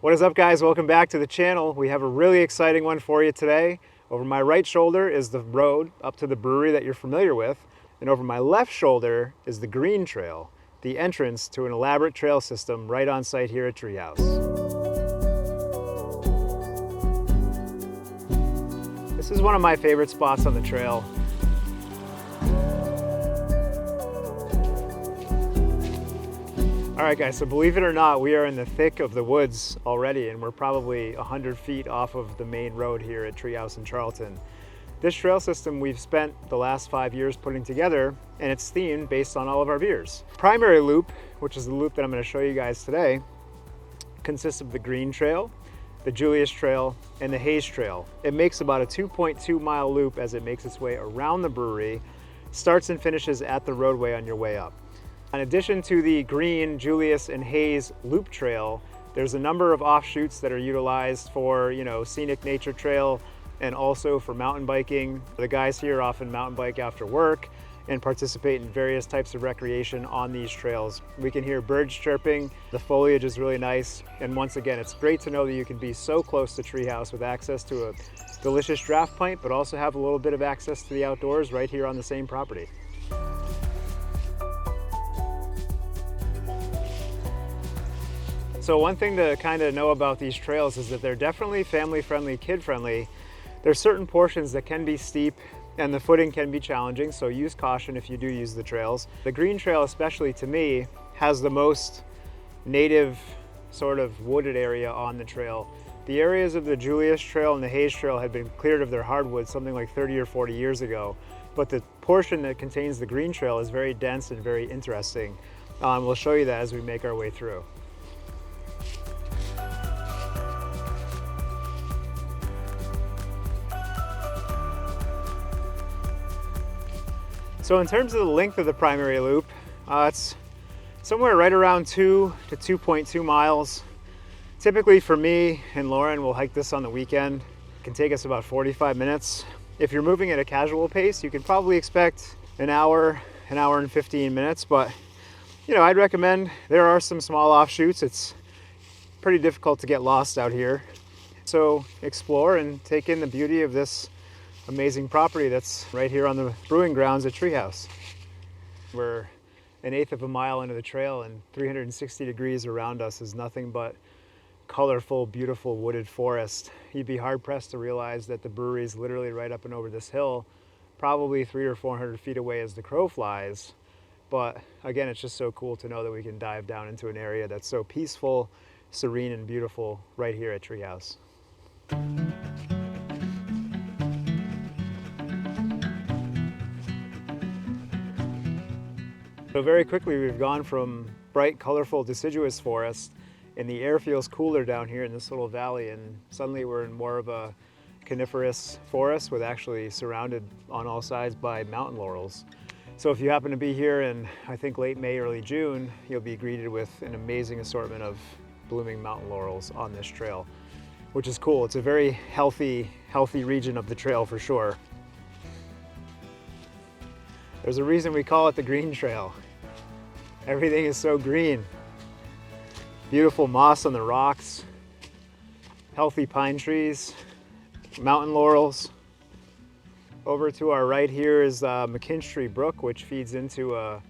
What is up, guys? Welcome back to the channel. We have a really exciting one for you today. Over my right shoulder is the road up to the brewery that you're familiar with, and over my left shoulder is the green trail, the entrance to an elaborate trail system right on site here at Tree House. This is one of my favorite spots on the trail. All right, guys, so believe it or not, we are in the thick of the woods already, and we're probably 100 feet off of the main road here at Tree House in Charlton. This trail system we've spent the last 5 years putting together, and it's themed based on all of our beers. Primary loop, which is the loop that I'm going to show you guys today, consists of the Green Trail, the Julius Trail, and the Hayes Trail. It makes about a 2.2 mile loop as it makes its way around the brewery, starts and finishes at the roadway on your way up. In addition to the Green, Julius, and Hayes loop trail, there's a number of offshoots that are utilized for, scenic nature trail and also for mountain biking. The guys here often mountain bike after work and participate in various types of recreation on these trails. We can hear birds chirping, the foliage is really nice, and once again, it's great to know that you can be so close to Tree House with access to a delicious draft pint, but also have a little bit of access to the outdoors right here on the same property. So one thing to kind of know about these trails is that they're definitely family-friendly, kid-friendly. There's certain portions that can be steep and the footing can be challenging, so use caution if you do use the trails. The Green Trail, especially to me, has the most native sort of wooded area on the trail. The areas of the Julius Trail and the Hayes Trail had been cleared of their hardwood something like 30 or 40 years ago, but the portion that contains the Green Trail is very dense and very interesting. We'll show you that as we make our way through. So in terms of the length of the primary loop, it's somewhere right around 2 to 2.2 miles. Typically for me and Lauren, we'll hike this on the weekend. It can take us about 45 minutes. If you're moving at a casual pace, you can probably expect an hour and 15 minutes, but I'd recommend, there are some small offshoots. It's pretty difficult to get lost out here. So explore and take in the beauty of this amazing property that's right here on the brewing grounds at Tree House. We're 1/8 of a mile into the trail, and 360 degrees around us is nothing but colorful, beautiful wooded forest. You'd be hard pressed to realize that the brewery is literally right up and over this hill, probably 300 or 400 feet away as the crow flies. But again, it's just so cool to know that we can dive down into an area that's so peaceful, serene, and beautiful right here at Tree House. So very quickly, we've gone from bright, colorful, deciduous forest, and the air feels cooler down here in this little valley, and suddenly we're in more of a coniferous forest with actually surrounded on all sides by mountain laurels. So if you happen to be here in, I think, late May, early June, you'll be greeted with an amazing assortment of blooming mountain laurels on this trail, which is cool. It's a very healthy region of the trail for sure. There's a reason we call it the Green Trail. Everything is so green. Beautiful moss on the rocks, healthy pine trees, mountain laurels. Over to our right here is McKinstry Brook, which feeds into a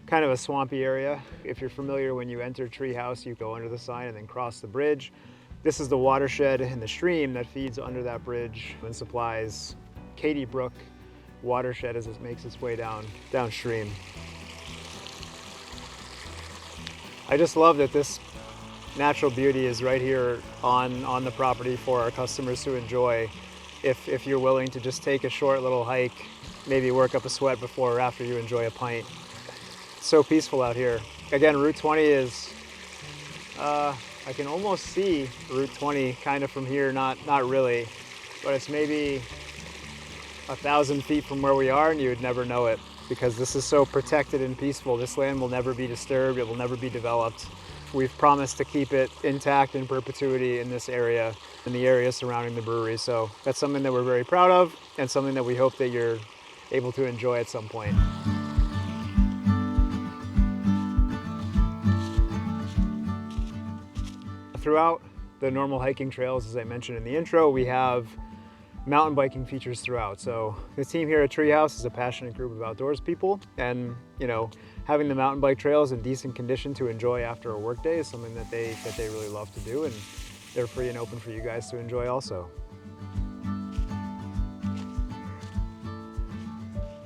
kind of a swampy area. If you're familiar, when you enter Tree House, you go under the sign and then cross the bridge. This is the watershed and the stream that feeds under that bridge and supplies Katy Brook watershed as it makes its way downstream. I just love that this natural beauty is right here on the property for our customers to enjoy. If you're willing to just take a short little hike, maybe work up a sweat before or after you enjoy a pint. It's so peaceful out here. Again, Route 20 is, I can almost see Route 20 kind of from here, not really, but it's maybe 1,000 feet from where we are, and you would never know it because this is so protected and peaceful. This land will never be disturbed. It will never be developed. We've promised to keep it intact in perpetuity in this area and the area surrounding the brewery. So that's something that we're very proud of and something that we hope that you're able to enjoy at some point. Throughout the normal hiking trails, as I mentioned in the intro, we have mountain biking features throughout. So the team here at Tree House is a passionate group of outdoors people, and having the mountain bike trails in decent condition to enjoy after a work day is something that they really love to do, and they're free and open for you guys to enjoy also.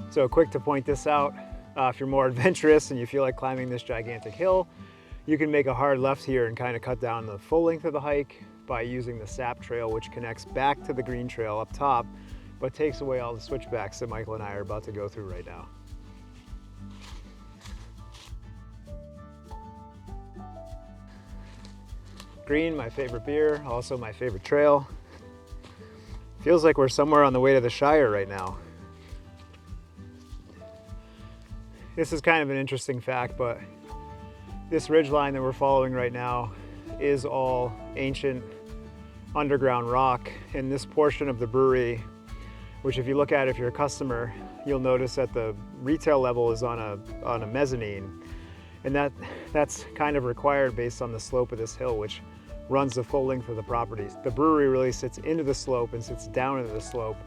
So quick to point this out, if you're more adventurous and you feel like climbing this gigantic hill, you can make a hard left here and kind of cut down the full length of the hike by using the sap trail, which connects back to the green trail up top, but takes away all the switchbacks that Michael and I are about to go through right now. Green, my favorite beer, also my favorite trail. Feels like we're somewhere on the way to the Shire right now. This is kind of an interesting fact, but this ridgeline that we're following right now is all ancient underground rock. And this portion of the brewery, which if you look at it, if you're a customer, you'll notice that the retail level is on a mezzanine. And that's kind of required based on the slope of this hill, which runs the full length of the property. The brewery really sits into the slope and sits down into the slope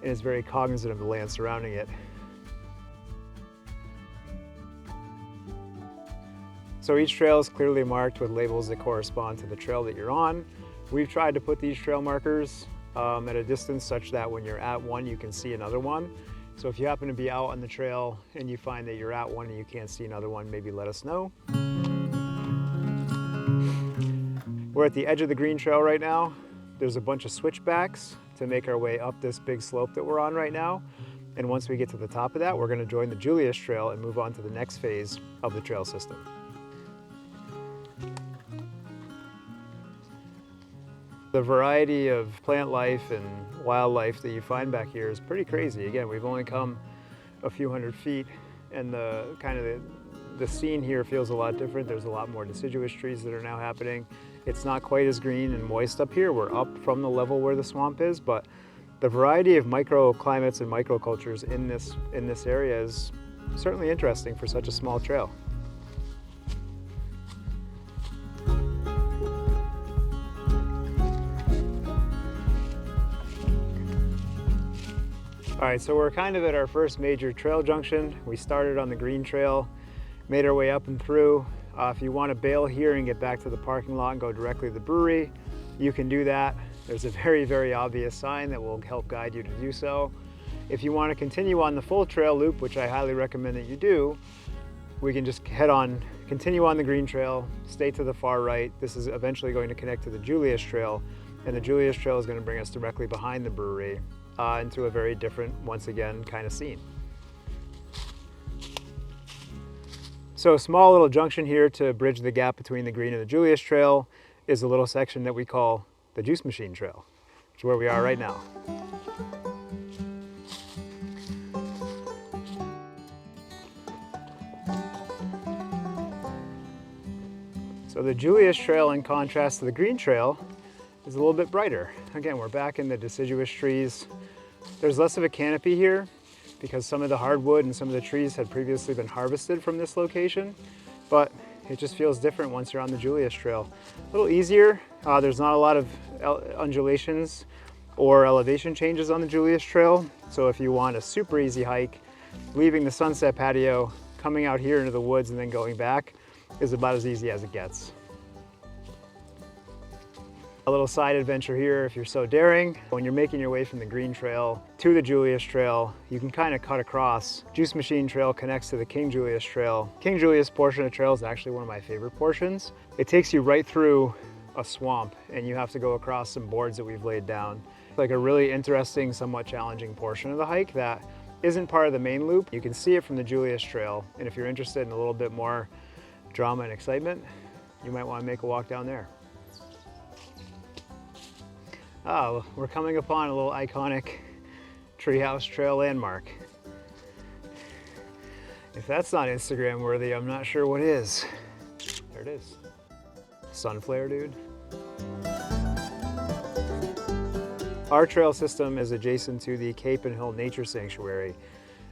and is very cognizant of the land surrounding it. So each trail is clearly marked with labels that correspond to the trail that you're on. We've tried to put these trail markers at a distance such that when you're at one, you can see another one. So if you happen to be out on the trail and you find that you're at one and you can't see another one, maybe let us know. We're at the edge of the green trail right now. There's a bunch of switchbacks to make our way up this big slope that we're on right now. And once we get to the top of that, we're going to join the Julius trail and move on to the next phase of the trail system. The variety of plant life and wildlife that you find back here is pretty crazy. Again, we've only come a few hundred feet, and the scene here feels a lot different. There's a lot more deciduous trees that are now happening. It's not quite as green and moist up here. We're up from the level where the swamp is, but the variety of microclimates and microcultures in this area is certainly interesting for such a small trail. All right, so we're kind of at our first major trail junction. We started on the green trail, made our way up and through. If you want to bail here and get back to the parking lot and go directly to the brewery, you can do that. There's a very, very obvious sign that will help guide you to do so. If you want to continue on the full trail loop, which I highly recommend that you do, we can just continue on the green trail, stay to the far right. This is eventually going to connect to the Julius trail, and the Julius trail is going to bring us directly behind the brewery into a very different, once again, kind of scene. So a small little junction here to bridge the gap between the green and the Julius trail is a little section that we call the Juice Machine Trail, which is where we are right now. So the Julius trail, in contrast to the green trail, is a little bit brighter. Again, we're back in the deciduous trees. There's less of a canopy here because some of the hardwood and some of the trees had previously been harvested from this location, but it just feels different once you're on the Julius trail. A little easier. There's not a lot of undulations or elevation changes on the Julius trail. So if you want a super easy hike, leaving the sunset patio, coming out here into the woods and then going back is about as easy as it gets. A little side adventure here if you're so daring. When you're making your way from the green trail to the Julius trail, you can kind of cut across. Juice Machine Trail connects to the King Julius trail. King Julius portion of trail is actually one of my favorite portions. It takes you right through a swamp and you have to go across some boards that we've laid down. Like a really interesting, somewhat challenging portion of the hike that isn't part of the main loop. You can see it from the Julius trail, and if you're interested in a little bit more drama and excitement, you might want to make a walk down there. Oh, we're coming upon a little iconic treehouse trail landmark. If that's not Instagram worthy, I'm not sure what is. There it is. Sun flare, dude. Our trail system is adjacent to the Cape and Hill Nature Sanctuary.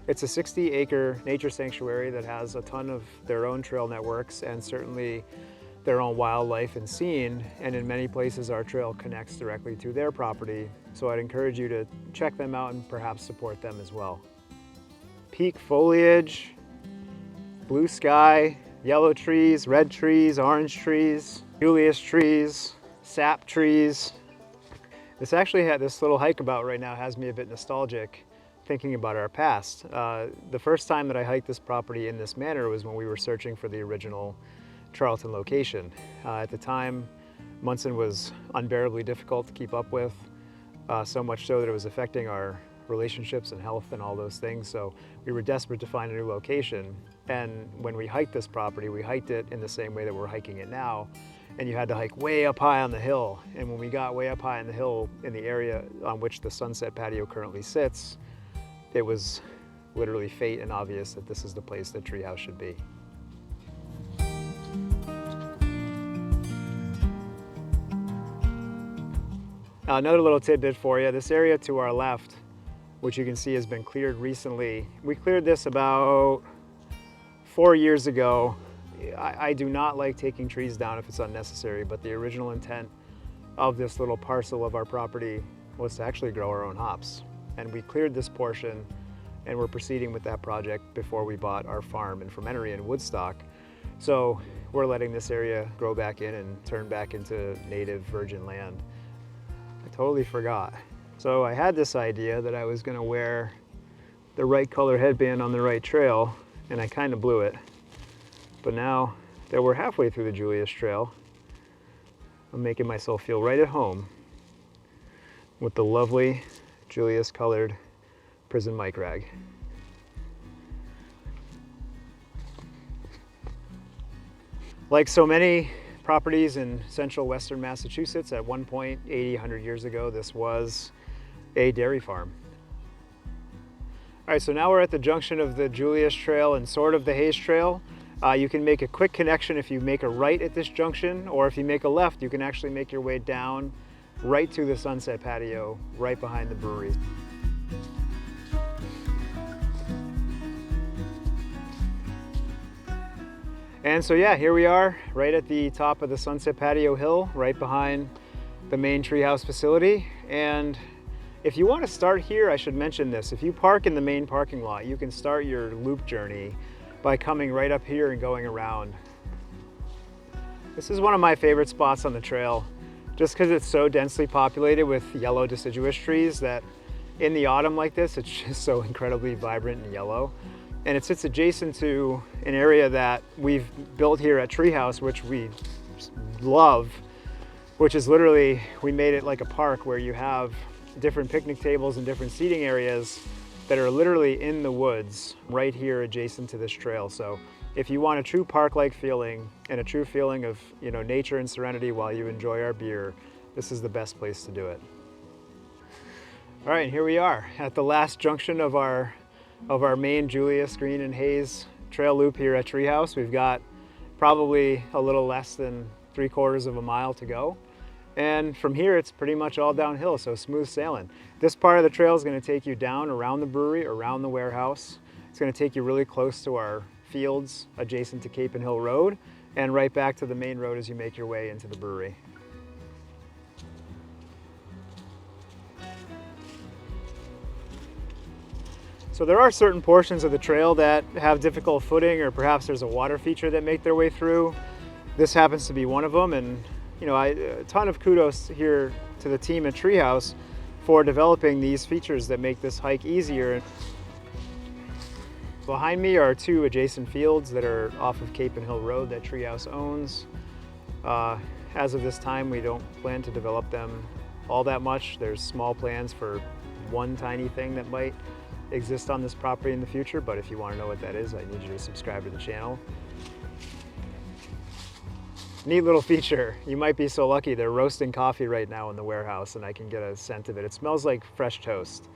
It's a 60-acre nature sanctuary that has a ton of their own trail networks and certainly their own wildlife and scene, and in many places our trail connects directly to their property. So I'd encourage you to check them out and perhaps support them as well. Peak foliage, blue sky, yellow trees, red trees, orange trees, Julius trees, sap trees. This actually had this little hike about right now has me a bit nostalgic thinking about our past. The first time that I hiked this property in this manner was when we were searching for the original Charlton location. At the time, Munson was unbearably difficult to keep up with, so much so that it was affecting our relationships and health and all those things. So we were desperate to find a new location. And when we hiked this property, we hiked it in the same way that we're hiking it now. And you had to hike way up high on the hill. And when we got way up high on the hill in the area on which the sunset patio currently sits, it was literally fate and obvious that this is the place that Tree House should be. Another little tidbit for you, this area to our left, which you can see has been cleared recently. We cleared this about 4 years ago. I do not like taking trees down if it's unnecessary, but the original intent of this little parcel of our property was to actually grow our own hops. And we cleared this portion and we're proceeding with that project before we bought our farm and fermentery in Woodstock. So we're letting this area grow back in and turn back into native virgin land. I totally forgot. So I had this idea that I was gonna wear the right color headband on the right trail, and I kind of blew it. But now that we're halfway through the Julius Trail, I'm making myself feel right at home with the lovely Julius colored prison mic rag. Like so many properties in central western Massachusetts, at one point 80, 100 years ago, this was a dairy farm. All right, so now we're at the junction of the Julius Trail and sort of the Hayes Trail. You can make a quick connection if you make a right at this junction, or if you make a left, you can actually make your way down right to the sunset patio, right behind the brewery. And so yeah, here we are, right at the top of the sunset patio hill, right behind the main treehouse facility. And if you want to start here, I should mention this. If you park in the main parking lot, you can start your loop journey by coming right up here and going around. This is one of my favorite spots on the trail, just because it's so densely populated with yellow deciduous trees that in the autumn like this, it's just so incredibly vibrant and yellow. And it sits adjacent to an area that we've built here at Tree House, which we love, which is literally, we made it like a park where you have different picnic tables and different seating areas that are literally in the woods right here adjacent to this trail. So if you want a true park-like feeling and a true feeling of, you know, nature and serenity while you enjoy our beer, this is the best place to do it. All right, and here we are at the last junction of our main Julius, Green, and Hayes trail loop here at Tree House. We've got probably a little less than 3/4 of a mile to go. And from here, it's pretty much all downhill, so smooth sailing. This part of the trail is going to take you down around the brewery, around the warehouse. It's going to take you really close to our fields adjacent to Cape and Hill Road, and right back to the main road as you make your way into the brewery. So there are certain portions of the trail that have difficult footing, or perhaps there's a water feature that make their way through. This happens to be one of them, and you know, a ton of kudos here to the team at Tree House for developing these features that make this hike easier. Behind me are 2 adjacent fields that are off of Cape and Hill Road that Tree House owns. As of this time, we don't plan to develop them all that much. There's small plans for one tiny thing that might exist on this property in the future, but if you want to know what that is, I need you to subscribe to the channel. Neat little feature. You might be so lucky. They're roasting coffee right now in the warehouse, and I can get a scent of it. It smells like fresh toast,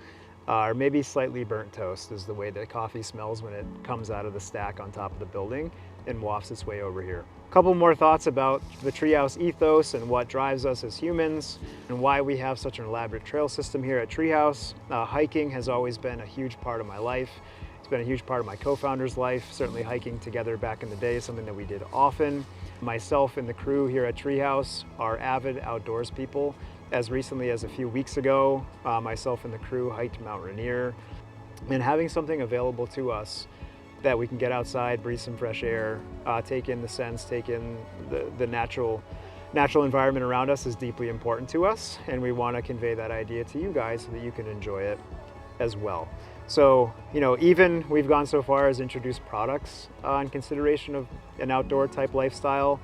or maybe slightly burnt toast is the way that coffee smells when it comes out of the stack on top of the building and wafts its way over here. A couple more thoughts about the Treehouse ethos and what drives us as humans and why we have such an elaborate trail system here at Treehouse. Hiking has always been a huge part of my life. It's been a huge part of my co-founder's life. Certainly hiking together back in the day is something that we did often. Myself and the crew here at Tree House are avid outdoors people. As recently as a few weeks ago, myself and the crew hiked Mount Rainier, and having something available to us that we can get outside, breathe some fresh air, take in the scents, take in the natural environment around us is deeply important to us, and we want to convey that idea to you guys so that you can enjoy it as well. So, even we've gone so far as introduce products in consideration of an outdoor type lifestyle.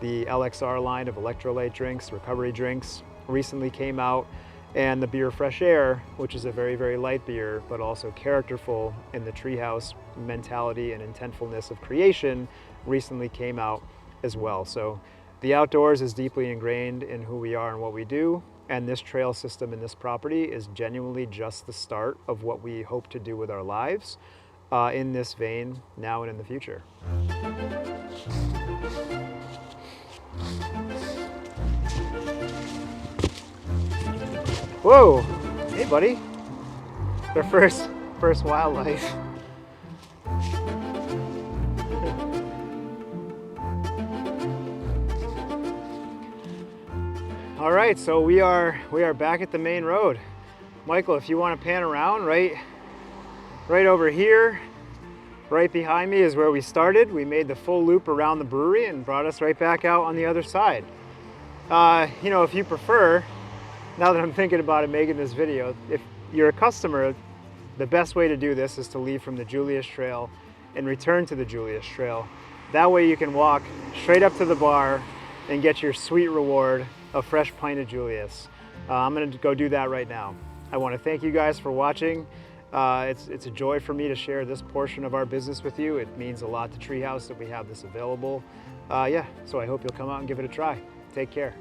The LXR line of electrolyte drinks, recovery drinks, recently came out, and the beer Fresh Air, which is a very, very light beer, but also characterful in the treehouse mentality and intentfulness of creation, recently came out as well. So the outdoors is deeply ingrained in who we are and what we do, and this trail system and this property is genuinely just the start of what we hope to do with our lives in this vein, now and in the future. Whoa, hey buddy, their first wildlife. All right, so we are back at the main road. Michael, if you want to pan around, right over here, right behind me is where we started. We made the full loop around the brewery and brought us right back out on the other side. If you prefer, now that I'm thinking about it, making this video, if you're a customer, the best way to do this is to leave from the Julius Trail and return to the Julius Trail. That way you can walk straight up to the bar and get your sweet reward, a fresh pint of Julius. I'm gonna go do that right now. I wanna thank you guys for watching. It's a joy for me to share this portion of our business with you. It means a lot to Tree House that we have this available. So I hope you'll come out and give it a try. Take care.